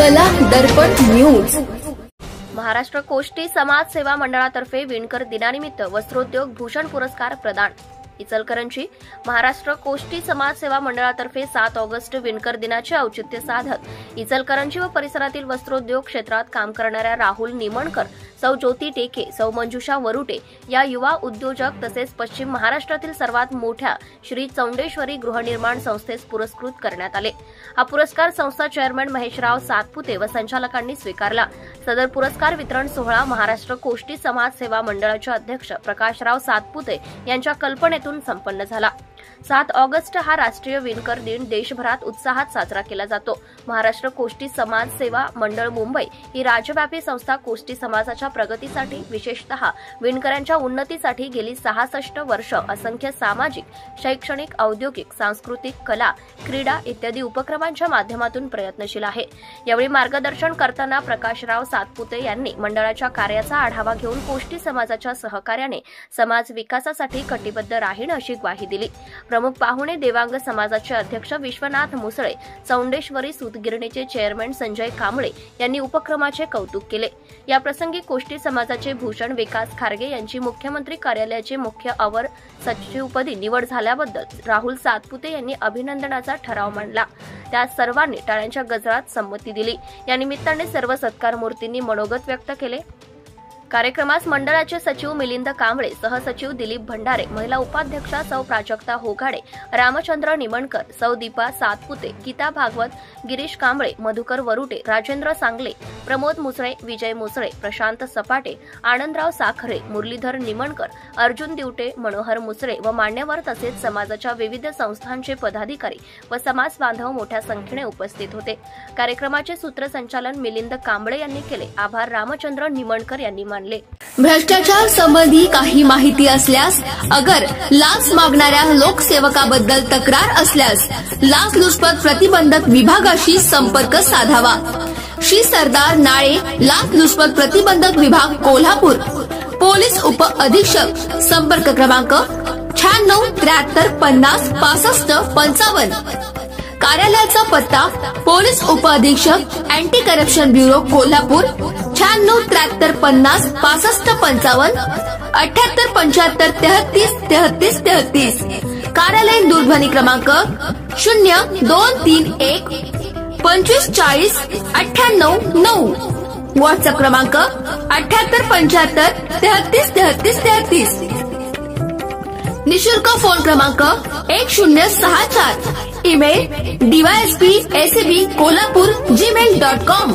कला दर्पण न्यूज। महाराष्ट्र कोष्टी समाज सेवा मंडळातर्फे विणकर दिनानिमित्त वस्त्रोद्योग भूषण पुरस्कार प्रदान। इचलकरंजी महाराष्ट्र कोष्टी समाज सेवा मंडळातर्फे 7 ऑगस्ट विणकर दिनाचे औचित्य साधत इचलकरंजी व परिसरातील वस्त्रोद्योग क्षेत्रात काम करणाऱ्या राहुल निमणकर, सौ ज्योती टेके, सौ मंजुषा वरुटे या युवा उद्योजक तसेच पश्चिम महाराष्ट्रातील सर्वात मोठ्या श्री चौंडेश्वरी गृहनिर्माण संस्थेस पुरस्कृत करण्यात आले। हा पुरस्कार संस्था चेअरमन महेशराव सातपुते व संचालकांनी स्वीकारला। सदर पुरस्कार वितरण सोहळा महाराष्ट्र कोष्टी समाज सेवा मंडळाचे अध्यक्ष प्रकाशराव सातपुते यांच्या कल्पनेतून संपन्न झाला। 7 ऑगस्ट हा राष्ट्रीय विणकर दिन देशभरात उत्साहात साजरा केला जातो। महाराष्ट्र कोष्टी समाज सेवा मंडळ मुंबई ही राज्यव्यापी संस्था कोष्टी समाजाच्या प्रगतीसाठी विशेषतः विणकरांच्या उन्नतीसाठी गेली 66 वर्ष असंख्य सामाजिक, शैक्षणिक, औद्योगिक, सांस्कृतिक, कला, क्रीडा इत्यादी उपक्रमांच्या माध्यमातून प्रयत्नशील आहे। यावेळी मार्गदर्शन करताना प्रकाशराव सातपुते यांनी मंडळाच्या कार्याचा आढावा घेऊन कोष्टी समाजाच्या सहकार्याने समाज विकासासाठी कटिबद्ध राहीन अशी ग्वाही दिली। प्रमुख पाहुणे देवांग समाजाचे अध्यक्ष विश्वनाथ मुसळे, चौंडेश्वरी सूतगिरणीचे चेअरमन संजय कांबळे यांनी उपक्रमाचे कौतुक केले। या प्रसंगी कोष्टी समाजाचे भूषण विकास खारगे यांची मुख्यमंत्री कार्यालयाचे मुख्य अवर सचिवपदी निवड झाल्याबद्दल राहुल सातपुते यांनी अभिनंदनाचा ठराव मांडला। त्या सर्वांनी टाळ्यांच्या गजरात संमती दिली। या निमित्ताने सर्व सत्कार मूर्तींनी मनोगत व्यक्त केले। कार्यक्रमास मंडळाचे सचिव मिलिंद कांबळे, सहसचिव दिलीप भंडारे, महिला उपाध्यक्षा सौ प्राजक्ता होगाडे, रामचंद्र निमणकर, सौ दीपा सातपुते, गीता भागवत, गिरीश कांबळे, मधुकर वरुटे, राजेंद्र सांगले, प्रमोद मुसळे, विजय मुसळे, प्रशांत सपाटे, आनंदराव साखरे, मुरलीधर निमणकर, अर्जुन दिवटे, मनोहर मुसळे व मान्यवर तसेच समाजाच्या विविध संस्थांचे पदाधिकारी व समाज बांधव मोठ्या संख्येने उपस्थित होते। कार्यक्रमाचे सूत्रसंचालन मिलिंद कांबळे यांनी केले। आभार रामचंद्र निमणकर यांनी मानले। भ्रष्टाचार संबंधी काही माहिती असल्यास अगर लाच मागणाऱ्या लोकसेवकाबद्दल तक्रार असल्यास लाचलुचपत प्रतिबंधक विभागाशी संपर्क साधावा। श्री सरदार नाळे लाचलुचपत प्रतिबंधक विभाग कोल्हापूर, पोलीस उप अधीक्षक, संपर्क क्रमांक 96 73 50 65 55। कार्यालयाचा पत्ता पोलीस उप अधीक्षक अँटी करप्शन ब्युरो कोल्हापूर 96 73 50 65 55 78 75 33 33 33। कार्यालयीन दूरध्वनी क्रमांक 0231 25 40 98 9। व्हॉट्सअप क्रमांक 78 75 33 33 33। निशुल्क फोन क्रमांक 1064। Email dysp@kolhapur@gmail.com।